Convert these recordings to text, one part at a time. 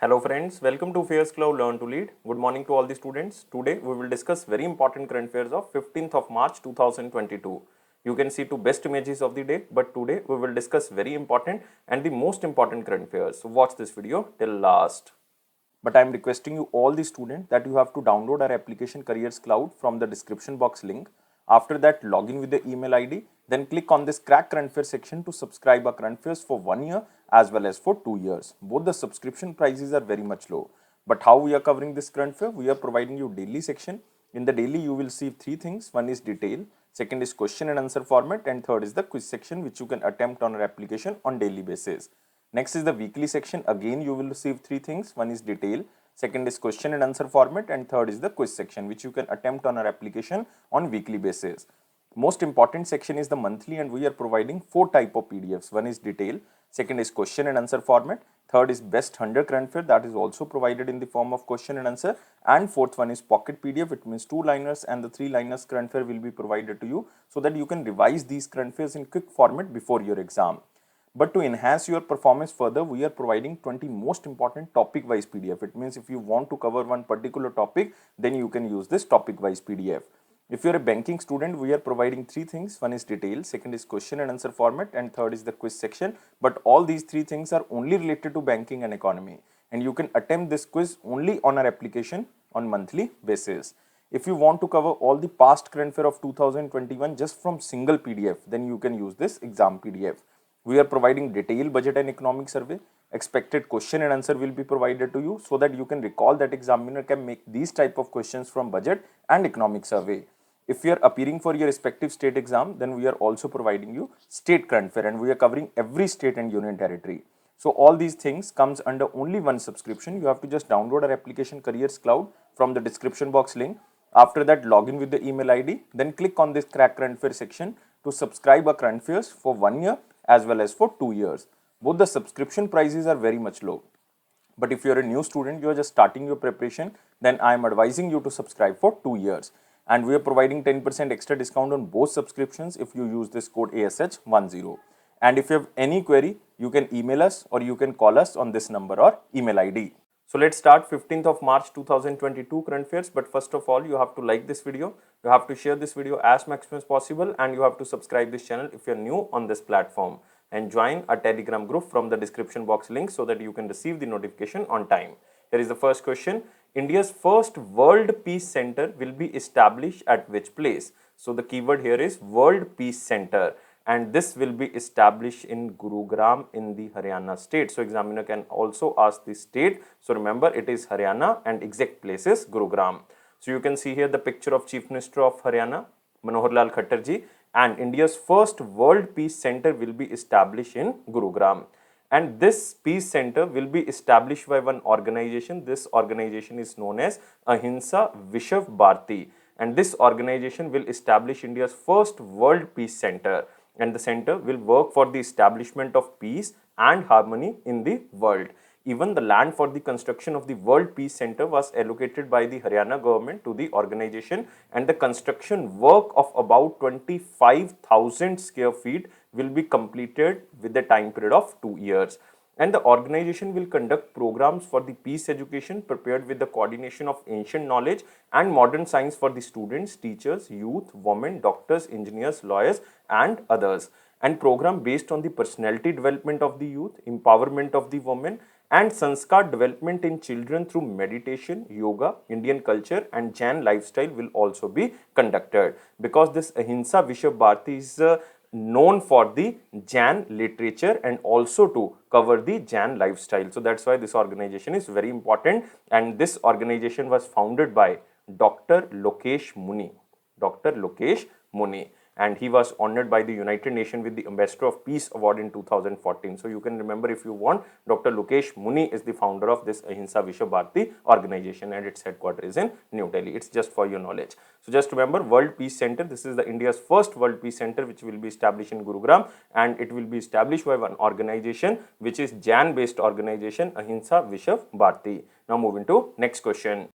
Hello friends, welcome to Affairscloud Learn to Lead. Good morning to all the students. Today we will discuss very important current affairs of 15th of March 2022. You can see two best images of the day, but today we will discuss very important and the most important current affairs. So watch this video till last. But I am requesting you all the students that you have to download our application Careers Cloud from the description box link. After that, log in with the email ID. Then click on this Crack Current Affairs section to subscribe our current affairs for 1 year as well as for 2 years. Both the subscription prices are very much low. But how we are covering this current affair? We are providing you daily section. In the daily, you will see three things. One is detail, second is question and answer format, and third is the quiz section which you can attempt on our application on daily basis. Next is the weekly section. Again, you will receive three things. One is detail, second is question and answer format, and third is the quiz section which you can attempt on our application on weekly basis. Most important section is the monthly, and we are providing 4 type of PDFs. One is detail, second is question and answer format, third is best 100 current affair, that is also provided in the form of question and answer, and fourth one is pocket PDF. It means 2-liners and the 3-liners current affair will be provided to you so that you can revise these current affairs in quick format before your exam. But to enhance your performance further, we are providing 20 most important topic wise PDF. It means if you want to cover one particular topic, then you can use this topic wise PDF. If you are a banking student, we are providing 3 things. One is detail, second is question and answer format, and third is the quiz section. But all these 3 things are only related to banking and economy. And you can attempt this quiz only on our application on monthly basis. If you want to cover all the past current affair of 2021 just from single PDF, then you can use this exam PDF. We are providing detailed budget and economic survey. Expected question and answer will be provided to you so that you can recall that examiner can make these type of questions from budget and economic survey. If you are appearing for your respective state exam, then we are also providing you state current affair, and we are covering every state and union territory. So all these things comes under only one subscription. You have to just download our application Careers Cloud from the description box link. After that, log in with the email ID. Then click on this Crack Current Affair section to subscribe our current affairs for 1 year as well as for 2 years. Both the subscription prices are very much low. But if you are a new student, you are just starting your preparation, then I am advising you to subscribe for 2 years. And we are providing 10% extra discount on both subscriptions if you use this code ASH10. And if you have any query, you can email us or you can call us on this number or email ID. So let's start 15th of March 2022 current affairs. But first of all, you have to like this video, you have to share this video as maximum as possible, and you have to subscribe this channel if you are new on this platform, and join a Telegram group from the description box link so that you can receive the notification on time. Here is the first question. India's first World Peace Center will be established at which place? So the keyword here is World Peace Center, and this will be established in Gurugram in the Haryana state. So examiner can also ask the state. So remember, it is Haryana and exact place is Gurugram. So you can see here the picture of Chief Minister of Haryana, Manohar Lal Khattar ji, and India's first World Peace Center will be established in Gurugram. And this peace center will be established by one organization. This organization is known as Ahimsa Vishav Bharati, and this organization will establish India's first World Peace Center, and the center will work for the establishment of peace and harmony in the world. Even the land for the construction of the World Peace Center was allocated by the Haryana government to the organization, and the construction work of about 25,000 square feet will be completed with the time period of 2 years. And the organization will conduct programs for the peace education prepared with the coordination of ancient knowledge and modern science for the students, teachers, youth, women, doctors, engineers, lawyers, and others. And program based on the personality development of the youth, empowerment of the women, and sanskar development in children through meditation, yoga, Indian culture, and Jain lifestyle will also be conducted, because this Ahimsa Vishav Bharati is known for the Jain literature and also to cover the Jain lifestyle. So that's why this organization is very important, and this organization was founded by Dr. Lokesh Muni. Dr. Lokesh Muni. And he was honored by the United Nations with the Ambassador of Peace Award in 2014. So you can remember if you want, Dr. Lokesh Muni is the founder of this Ahimsa Vishav Bharati organization, and its headquarters is in New Delhi. It's just for your knowledge. So just remember, World Peace Center, this is the India's first World Peace Center which will be established in Gurugram, and it will be established by one organization which is Jain based organization, Ahimsa Vishav Bharati. Now moving to next question.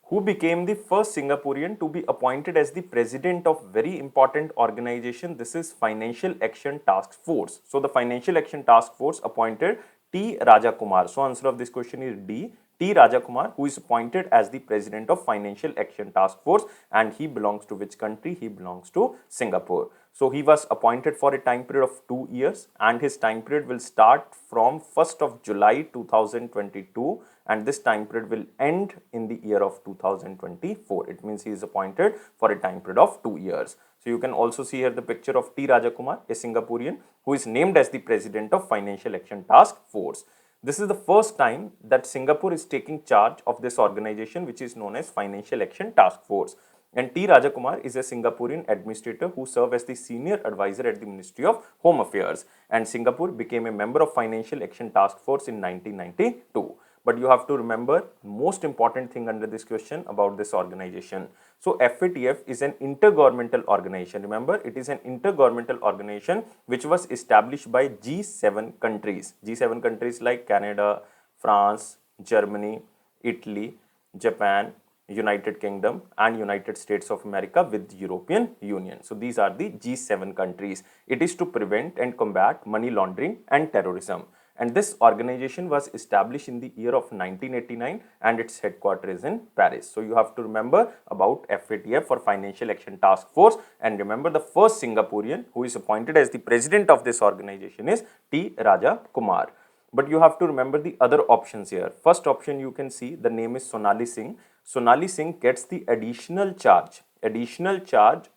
Who became the first Singaporean to be appointed as the president of very important organization? This is Financial Action Task Force. So the Financial Action Task Force appointed T. Rajakumar. So answer of this question is D. T. Rajakumar, who is appointed as the President of Financial Action Task Force, and he belongs to which country? He belongs to Singapore. So he was appointed for a time period of 2 years, and his time period will start from 1st of July 2022, and this time period will end in the year of 2024. It means he is appointed for a time period of 2 years. So you can also see here the picture of T. Rajakumar, a Singaporean who is named as the President of Financial Action Task Force. This is the first time that Singapore is taking charge of this organization, which is known as Financial Action Task Force. And T. Rajakumar is a Singaporean administrator who served as the senior advisor at the Ministry of Home Affairs. And Singapore became a member of Financial Action Task Force in 1992. But you have to remember most important thing under this question about this organization. So FATF is an intergovernmental organization. Remember, it is an intergovernmental organization which was established by G7 countries. G7 countries like Canada, France, Germany, Italy, Japan, United Kingdom and United States of America with European Union. So these are the G7 countries. It is to prevent and combat money laundering and terrorism. And this organization was established in the year of 1989 and its headquarters is in Paris. So you have to remember about FATF for Financial Action Task Force, and remember the first Singaporean who is appointed as the president of this organization is T. Rajakumar. But you have to remember the other options here. First option you can see the name is Sonali Singh. Sonali Singh gets the additional charge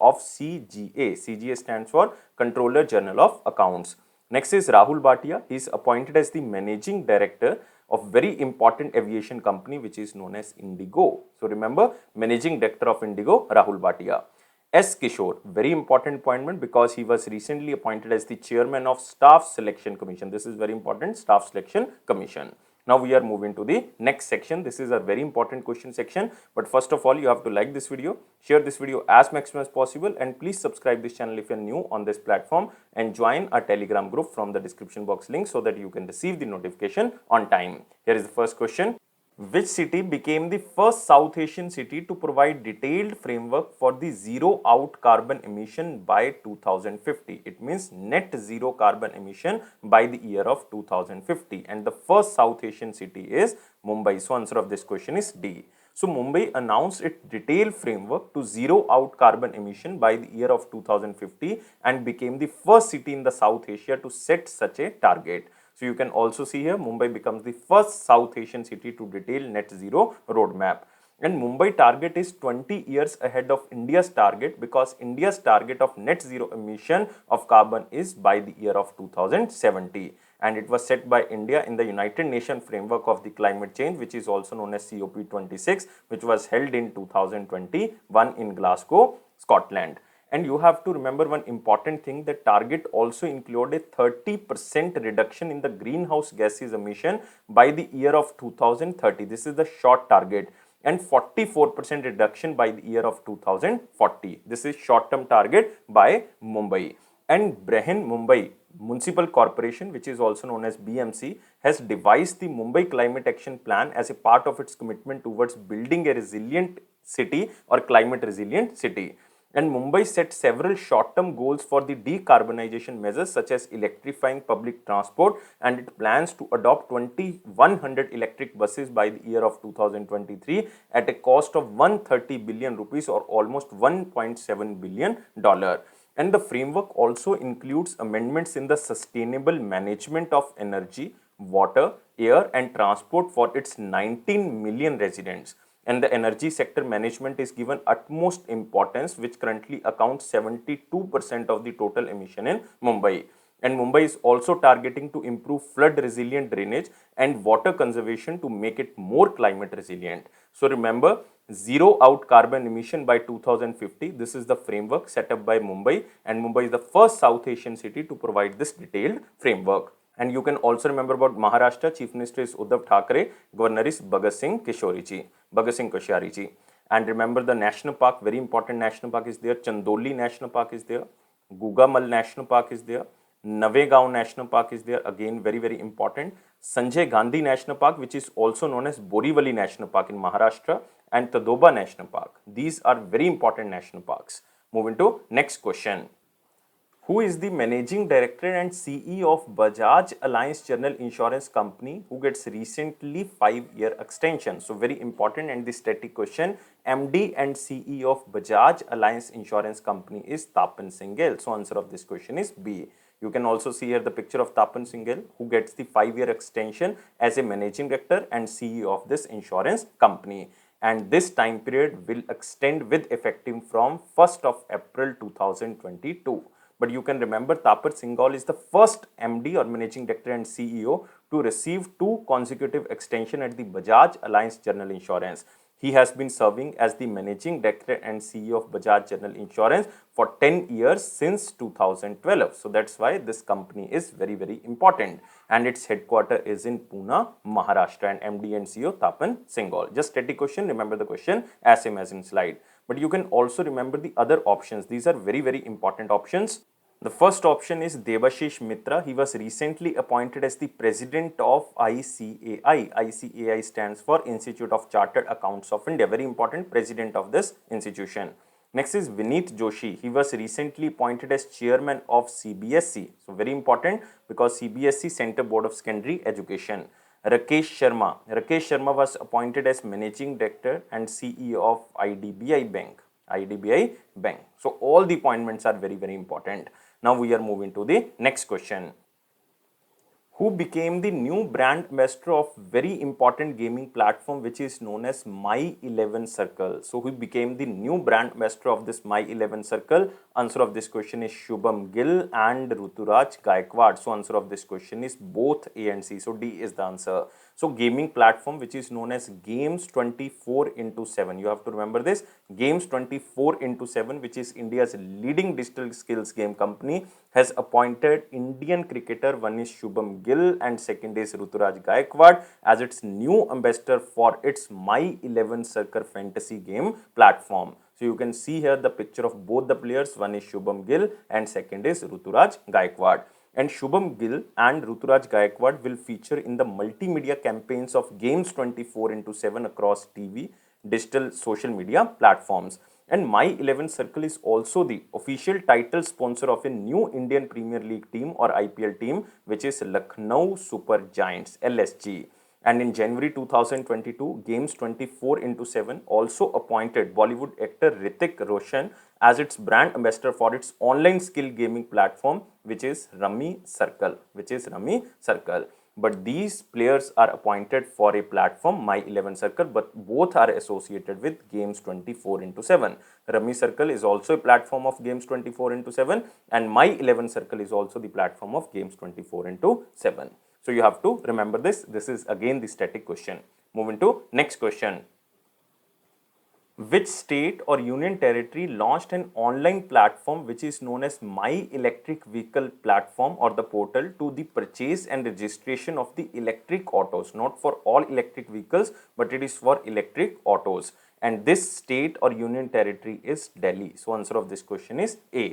of CGA. CGA stands for Controller General of Accounts. Next is Rahul Bhatia. He is appointed as the managing director of very important aviation company which is known as Indigo. So remember, managing director of Indigo, Rahul Bhatia. S. Kishore, very important appointment because he was recently appointed as the chairman of Staff Selection Commission. This is very important, Staff Selection Commission. Now we are moving to the next section. This is a very important question section. But first of all, you have to like this video, share this video as maximum as possible, and please subscribe this channel if you are new on this platform and join our Telegram group from the description box link so that you can receive the notification on time. Here is the first question. Which city became the first South Asian city to provide detailed framework for the zero out carbon emission by 2050? It means net zero carbon emission by the year of 2050. And the first South Asian city is Mumbai. So answer of this question is D. So Mumbai announced its detailed framework to zero out carbon emission by the year of 2050 and became the first city in the South Asia to set such a target. So you can also see here Mumbai becomes the first South Asian city to detail net zero roadmap. And Mumbai target is 20 years ahead of India's target because India's target of net zero emission of carbon is by the year of 2070. And it was set by India in the United Nations framework of the climate change, which is also known as COP26, which was held in 2021 in Glasgow, Scotland. And you have to remember one important thing, that target also included a 30% reduction in the greenhouse gases emission by the year of 2030. This is the short target, and 44% reduction by the year of 2040. This is short-term target by Mumbai. And Brihan Mumbai Municipal Corporation, which is also known as BMC, has devised the Mumbai Climate Action Plan as a part of its commitment towards building a resilient city or climate resilient city. And Mumbai set several short-term goals for the decarbonization measures such as electrifying public transport, and it plans to adopt 2,100 electric buses by the year of 2023 at a cost of 130 billion rupees or almost $1.7 billion. And the framework also includes amendments in the sustainable management of energy, water, air and transport for its 19 million residents. And the energy sector management is given utmost importance, which currently accounts 72% of the total emission in Mumbai. And Mumbai is also targeting to improve flood resilient drainage and water conservation to make it more climate resilient. So remember, zero out carbon emission by 2050. This is the framework set up by Mumbai, and Mumbai is the first South Asian city to provide this detailed framework. And you can also remember about Maharashtra. Chief Minister is Uddhav Thackeray. Governor is Bhagat Singh Koshyari ji. And remember the national park, very important national park is there. Chandoli National Park is there. Gugamal National Park is there. Navegaon National Park is there. Again, very, very important. Sanjay Gandhi National Park, which is also known as Borivali National Park in Maharashtra, and Tadoba National Park. These are very important national parks. Moving to next question. Who is the managing director and CEO of Bajaj Alliance General Insurance Company who gets recently 5-year extension? So very important and the static question. MD and CEO of Bajaj Alliance Insurance Company is Tapan Singhel. So answer of this question is B. You can also see here the picture of Tapan Singhel who gets the 5-year extension as a managing director and CEO of this insurance company. And this time period will extend with effective from 1st of April 2022. But you can remember Tapan Singhel is the first MD or Managing Director and CEO to receive 2 consecutive extensions at the Bajaj Alliance General Insurance. He has been serving as the Managing Director and CEO of Bajaj General Insurance for 10 years since 2012. So that's why this company is very, very important. And its headquarters is in Pune, Maharashtra, and MD and CEO Tapan Singhel. Just static question, remember the question as same as in slide. But you can also remember the other options. These are very, very important options. The first option is Debashish Mitra. He was recently appointed as the president of ICAI. ICAI stands for Institute of Chartered Accountants of India. Very important, president of this institution. Next is Vineet Joshi. He was recently appointed as chairman of CBSE. So very important because CBSE Center Board of Secondary Education. Rakesh Sharma. Rakesh Sharma was appointed as managing director and CEO of IDBI Bank. IDBI Bank. So all the appointments are very, very important. Now we are moving to the next question. Who became the new brand ambassador of very important gaming platform which is known as My11 Circle? So who became the new brand ambassador of this My11 Circle? Answer of this question is Shubham Gill and Ruturaj Gaikwad. So answer of this question is both A and C. So D is the answer. So gaming platform which is known as Games 24/7. You have to remember this. Games 24/7, which is India's leading digital skills game company, has appointed Indian cricketer. One is Shubham Gill and second is Ruturaj Gaikwad as its new ambassador for its My11 Circle fantasy game platform. So you can see here the picture of both the players. One is Shubham Gill and second is Ruturaj Gaikwad. And Shubham Gill and Ruturaj Gaikwad will feature in the multimedia campaigns of Games 24/7 across TV, digital social media platforms. And My11 Circle is also the official title sponsor of a new Indian Premier League team or IPL team, which is Lucknow Super Giants, LSG. And in January 2022, Games 24/7 also appointed Bollywood actor Hrithik Roshan as its brand ambassador for its online skill gaming platform, which is Rummy Circle, But these players are appointed for a platform, My11 Circle, but both are associated with Games 24/7. Rummy Circle is also a platform of Games 24/7 and My11 Circle is also the platform of Games 24/7. So you have to remember this. This is again the static question. Moving to next question. Which state or union territory launched an online platform which is known as My Electric Vehicle Platform or the portal to the purchase and registration of the electric autos? Not for all electric vehicles, but it is for electric autos. And this state or union territory is Delhi. So answer of this question is A.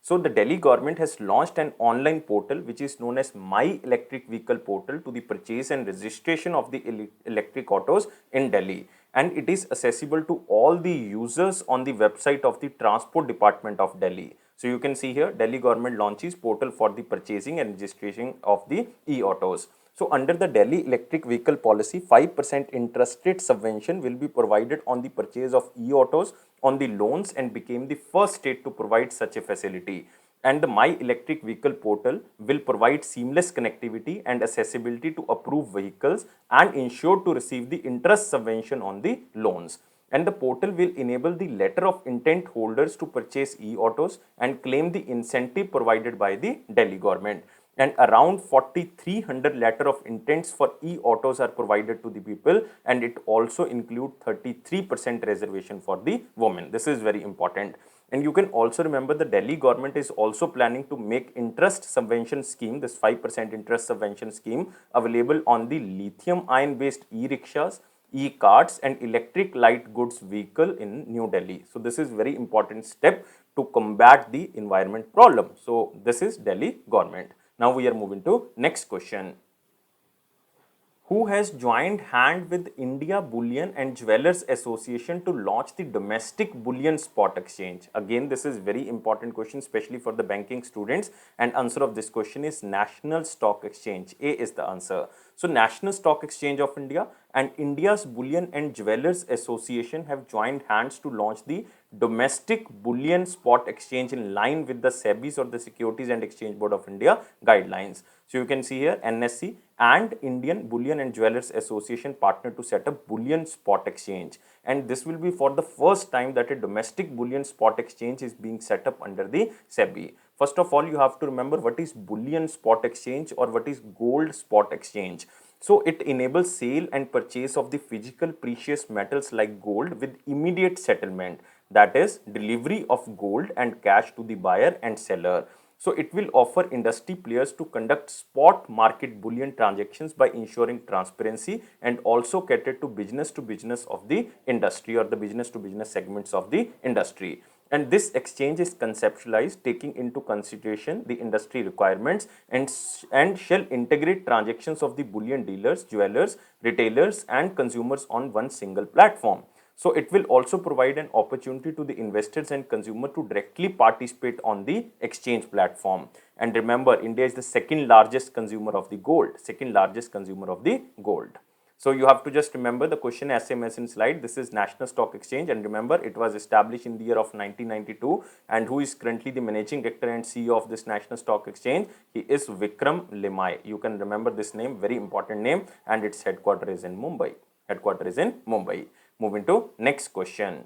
So the Delhi government has launched an online portal which is known as My Electric Vehicle Portal to the purchase and registration of the electric autos in Delhi. And it is accessible to all the users on the website of the Transport Department of Delhi. So you can see here Delhi government launches portal for the purchasing and registration of the e-autos. So under the Delhi electric vehicle policy, 5% interest rate subvention will be provided on the purchase of e-autos on the loans and became the first state to provide such a facility. And the My Electric Vehicle portal will provide seamless connectivity and accessibility to approved vehicles and ensure to receive the interest subvention on the loans. And the portal will enable the letter of intent holders to purchase e-autos and claim the incentive provided by the Delhi government. And around 4,300 letter of intents for e-autos are provided to the people, and it also include 33% reservation for the women. This is very important. And you can also remember the Delhi government is also planning to make interest subvention scheme, this 5% interest subvention scheme, available on the lithium ion based e-rickshaws, e-carts and electric light goods vehicle in New Delhi. So this is very important step to combat the environment problem. So this is Delhi government. Now we are moving to next question. Who has joined hand with India Bullion and Jewellers Association to launch the Domestic Bullion Spot Exchange? Again, this is very important question, especially for the banking students. And answer of this question is National Stock Exchange. A is the answer. So, National Stock Exchange of India and India's Bullion and Jewellers Association have joined hands to launch the Domestic Bullion Spot Exchange in line with the SEBI's or the Securities and Exchange Board of India guidelines. So, you can see here NSE and Indian Bullion and Jewellers Association partner to set up Bullion Spot Exchange, and this will be for the first time that a domestic bullion spot exchange is being set up under the SEBI. First of all, you have to remember what is bullion spot exchange or what is gold spot exchange. So it enables sale and purchase of the physical precious metals like gold with immediate settlement, that is delivery of gold and cash to the buyer and seller. So it will offer industry players to conduct spot market bullion transactions by ensuring transparency and also cater to business of the industry or the business to business segments of the industry. And this exchange is conceptualized taking into consideration the industry requirements and shall integrate transactions of the bullion dealers, jewelers, retailers and consumers on one single platform. So it will also provide an opportunity to the investors and consumer to directly participate on the exchange platform. And remember, India is the second largest consumer of the gold, So you have to just remember the question as same as in slide. This is National Stock Exchange, and remember it was established in the year of 1992. And who is currently the managing director and CEO of this National Stock Exchange? He is Vikram Limai. You can remember this name, very important name, and its headquarters is in Mumbai. Moving to next question.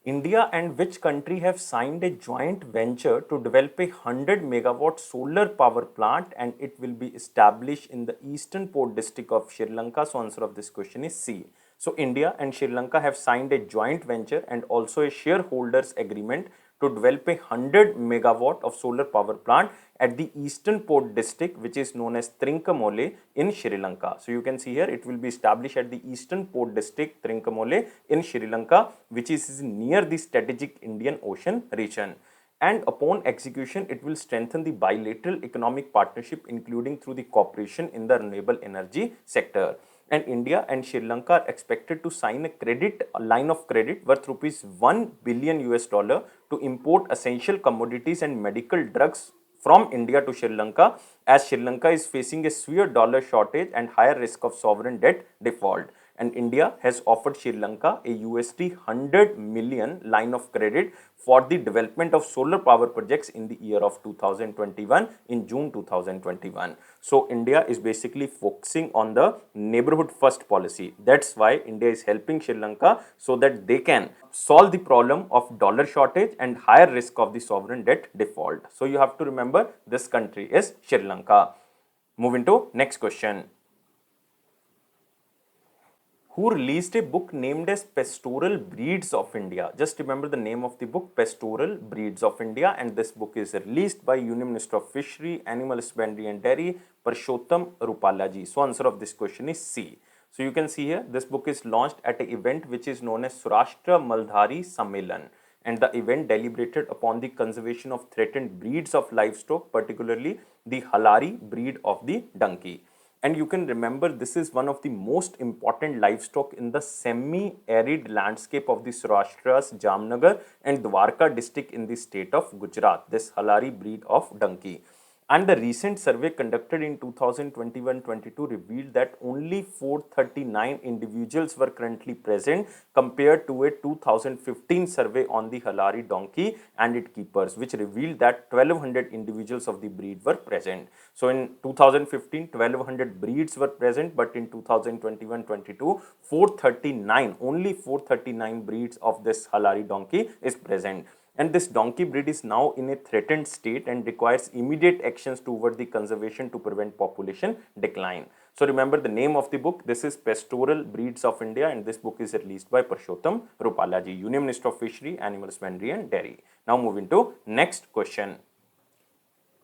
India and which country have signed a joint venture to develop a 100 megawatt solar power plant, and it will be established in the eastern port district of Sri Lanka? So answer of this question is C. So India and Sri Lanka have signed a joint venture and also a shareholders agreement to develop a 100 megawatt of solar power plant at the eastern port district, which is known as Trincomalee in Sri Lanka. So you can see here it will be established at the eastern port district Trincomalee in Sri Lanka, which is near the strategic Indian Ocean region. And upon execution, it will strengthen the bilateral economic partnership, including through the cooperation in the renewable energy sector. And India and Sri Lanka are expected to sign a line of credit worth rupees 1 billion US dollar to import essential commodities and medical drugs from India to Sri Lanka, as Sri Lanka is facing a severe dollar shortage and higher risk of sovereign debt default. And India has offered Sri Lanka a USD 100 million line of credit for the development of solar power projects in the year of 2021, in June 2021. So India is basically focusing on the neighborhood first policy. That's why India is helping Sri Lanka so that they can solve the problem of dollar shortage and higher risk of the sovereign debt default. So you have to remember this country is Sri Lanka. Moving to next question. Who released a book named as Pastoral Breeds of India? Just remember the name of the book, Pastoral Breeds of India, and this book is released by Union Minister of Fishery, Animal Husbandry and Dairy, Parshottam Rupala ji. So answer of this question is C. So you can see here, this book is launched at an event which is known as Surashtra Maldhari Sammelan, and the event deliberated upon the conservation of threatened breeds of livestock, particularly the Halari breed of the donkey. And you can remember this is one of the most important livestock in the semi-arid landscape of the Saurashtra's Jamnagar and Dwarka district in the state of Gujarat, this Halari breed of donkey. And the recent survey conducted in 2021-22 revealed that only 439 individuals were currently present compared to a 2015 survey on the Halari donkey and its keepers, which revealed that 1200 individuals of the breed were present. So in 2015, 1200 breeds were present, but in 2021-22, only 439 breeds of this Halari donkey is present. And this donkey breed is now in a threatened state and requires immediate actions toward the conservation to prevent population decline. So remember the name of the book. This is Pastoral Breeds of India, and this book is released by Parshottam Rupala ji, Union Minister of Fishery, Animal Husbandry and Dairy. Now moving to next question.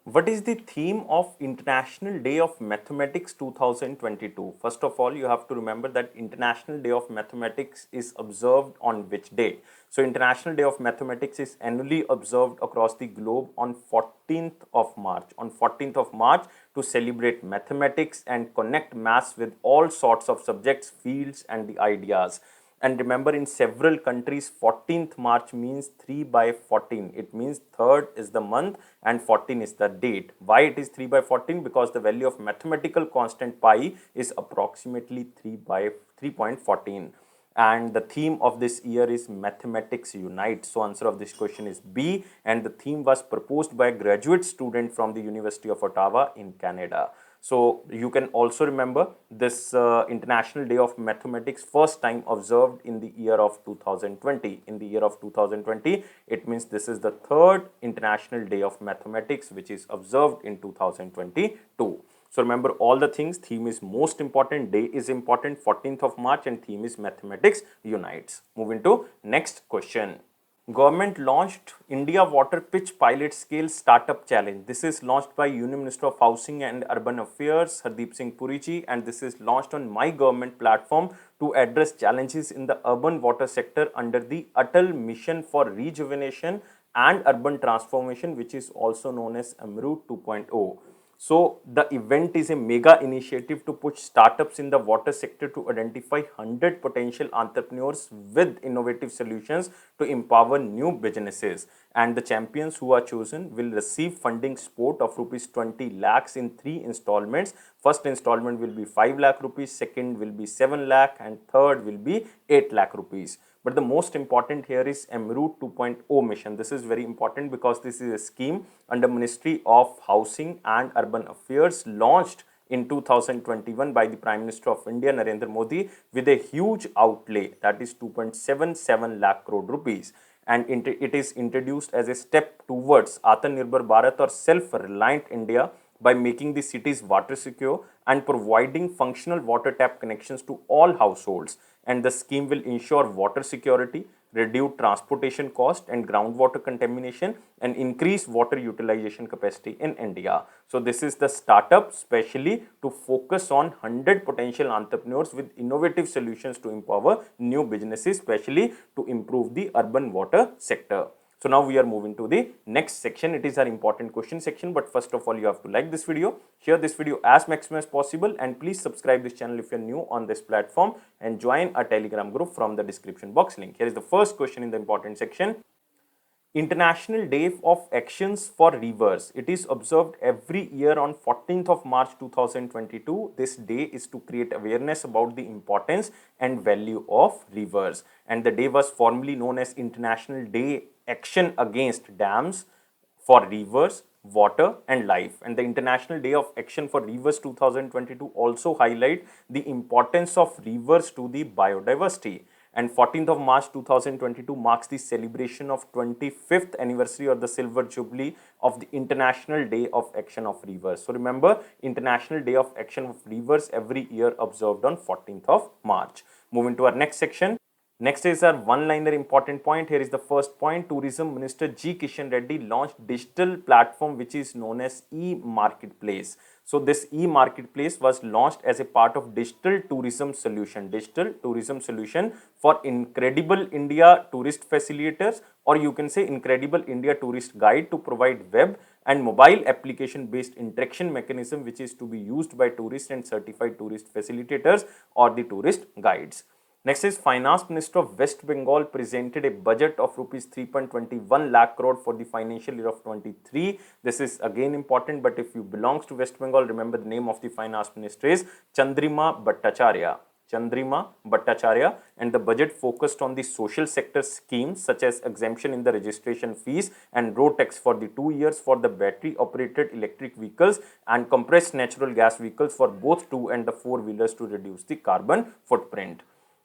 What is the theme of International Day of Mathematics 2022? First of all, you have to remember that International Day of Mathematics is observed on which day? So, International Day of Mathematics is annually observed across the globe on 14th of March. On 14th of March to celebrate mathematics and connect maths with all sorts of subjects, fields and the ideas. And remember, in several countries, 14th March means 3 by 14. It means 3rd is the month and 14 is the date. Why it is 3 by 14? Because the value of mathematical constant pi is approximately 3 by 3.14. And the theme of this year is Mathematics Unite. So answer of this question is B, and the theme was proposed by a graduate student from the University of Ottawa in Canada. So you can also remember this International Day of Mathematics first time observed in the year of 2020. In the year of 2020, it means this is the third International Day of Mathematics which is observed in 2022. So remember all the things, theme is most important, day is important, 14th of March, and theme is Mathematics Unites. Moving to next question. Government launched India Water Pitch Pilot Scale Startup Challenge. This is launched by Union Minister of Housing and Urban Affairs, Hardeep Singh Puri, and this is launched on My Government platform to address challenges in the urban water sector under the Atal Mission for Rejuvenation and Urban Transformation, which is also known as AMRUT 2.0. So the event is a mega initiative to push startups in the water sector to identify 100 potential entrepreneurs with innovative solutions to empower new businesses. And the champions who are chosen will receive funding support of rupees 20 lakhs in 3 installments. First installment will be 5 lakh rupees, second will be 7 lakh, and third will be 8 lakh rupees. But the most important here is AMRUT 2.0 mission. This is very important because this is a scheme under Ministry of Housing and Urban Affairs launched in 2021 by the Prime Minister of India, Narendra Modi, with a huge outlay, that is 2.77 lakh crore rupees. And it is introduced as a step towards Atmanirbhar Bharat or self-reliant India by making the cities water secure and providing functional water tap connections to all households. And the scheme will ensure water security, reduce transportation cost and groundwater contamination, and increase water utilization capacity in India. So this is the startup specially to focus on 100 potential entrepreneurs with innovative solutions to empower new businesses, especially to improve the urban water sector. So now we are moving to the next section. It is our important question section, but first of all you have to like this video, share this video as maximum as possible, and please subscribe this channel if you are new on this platform, and join our Telegram group from the description box link. Here is the first question in the important section. International Day of Actions for Rivers. It is observed every year on 14th of March 2022. This day is to create awareness about the importance and value of rivers. And the day was formerly known as International Day Action Against Dams for Rivers, Water and Life. And the International Day of Action for Rivers 2022 also highlight the importance of rivers to the biodiversity. And 14th of March 2022 marks the celebration of 25th anniversary or the silver jubilee of the International Day of Action of Rivers. So remember, International Day of Action of Rivers every year observed on 14th of March. Moving to our next section. Next is our one-liner important point. Here is the first point. Tourism Minister G. Kishan Reddy launched digital platform which is known as e-marketplace. So this e-marketplace was launched as a part of digital tourism solution for Incredible India tourist facilitators, or you can say Incredible India tourist guide, to provide web and mobile application based interaction mechanism which is to be used by tourists and certified tourist facilitators or the tourist guides. Next is Finance Minister of West Bengal presented a budget of rupees 3.21 lakh crore for the financial year of 23. This is again important, but if you belongs to West Bengal, remember the name of the Finance Minister is Chandrima Bhattacharya. And the budget focused on the social sector schemes such as exemption in the registration fees and road tax for the 2 years for the battery operated electric vehicles and compressed natural gas vehicles for both 2 and the 4 wheelers to reduce the carbon footprint.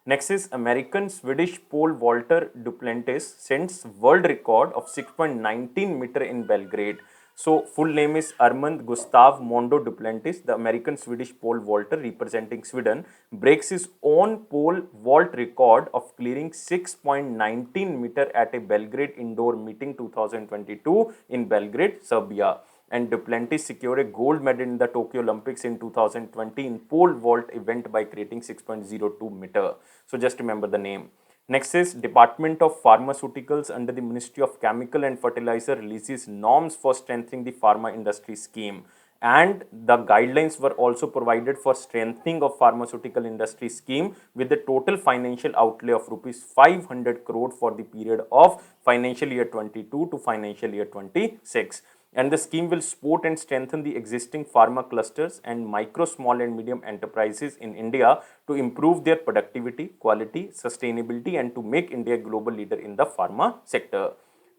Next is American-Swedish pole vaulter Duplantis sets world record of 6.19 meter in Belgrade. So full name is Armand Gustav Mondo Duplantis, the American-Swedish pole vaulter representing Sweden, breaks his own pole vault record of clearing 6.19 meter at a Belgrade indoor meeting 2022 in Belgrade, Serbia. and Duplantis secured a gold medal in the Tokyo Olympics in 2020 in pole vault event by creating 6.02 meter. So just remember the name. Next is Department of Pharmaceuticals under the Ministry of Chemical and Fertilizer releases norms for strengthening the pharma industry scheme. And the guidelines were also provided for strengthening of pharmaceutical industry scheme with the total financial outlay of rupees 500 crore for the period of financial year 22 to financial year 26. And the scheme will support and strengthen the existing pharma clusters and micro, small and medium enterprises in India to improve their productivity, quality, sustainability and to make India a global leader in the pharma sector.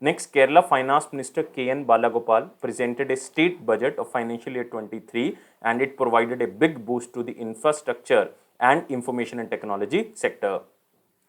Next, Kerala Finance Minister K.N. Balagopal presented a state budget of financial year 23 and it provided a big boost to the infrastructure and information and technology sector.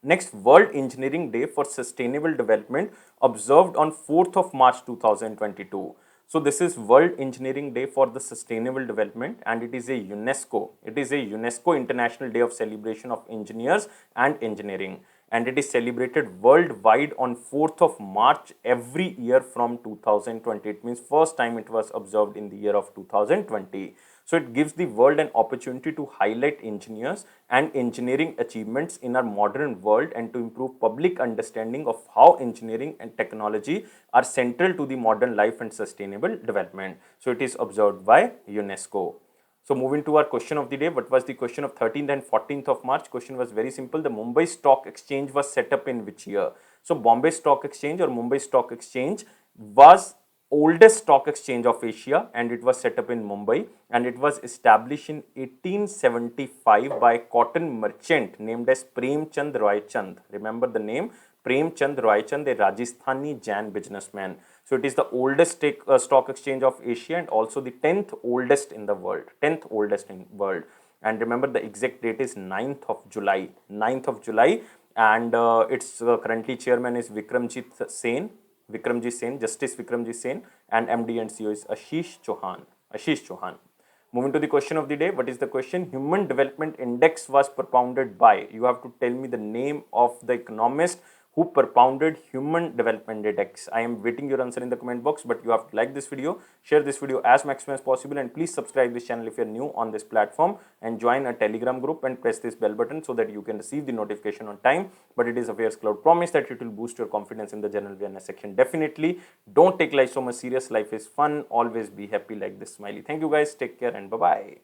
Next, World Engineering Day for Sustainable Development observed on 4th of March 2022. So this is World Engineering Day for the Sustainable Development and it is a UNESCO. It is a UNESCO International Day of Celebration of Engineers and Engineering. And it is celebrated worldwide on 4th of March every year from 2020. It means first time it was observed in the year of 2020. So it gives the world an opportunity to highlight engineers and engineering achievements in our modern world and to improve public understanding of how engineering and technology are central to the modern life and sustainable development. So it is observed by UNESCO. So moving to our question of the day, what was the question of 13th and 14th of March? Question was very simple. The Mumbai Stock Exchange was set up in which year? So Bombay Stock Exchange or Mumbai Stock Exchange was oldest stock exchange of Asia and it was set up in Mumbai and it was established in 1875 by a cotton merchant named as Prem Chand Roy Chand. Remember the name? Prem Chand Roy Chand, a Rajasthani Jain businessman. So it is the oldest stock exchange of Asia and also the 10th oldest in the world. 10th oldest in the world. And remember the exact date is 9th of July. 9th of July and its currently chairman is Vikramjit Sen. Vikramjit Sen, Justice Vikramjit Sen and MD and CEO is Ashish Chauhan. Ashish Chauhan. Moving to the question of the day, what is the question? Human Development Index was propounded by. You have to tell me the name of the economist who propounded Human Development Index. I am waiting your answer in the comment box, but you have to like this video, share this video as maximum as possible and please subscribe this channel if you are new on this platform and join a Telegram group and press this bell button so that you can receive the notification on time. But it is Affairscloud promise that it will boost your confidence in the general awareness section. Definitely don't take life so much serious. Life is fun. Always be happy like this smiley. Thank you guys. Take care and bye-bye.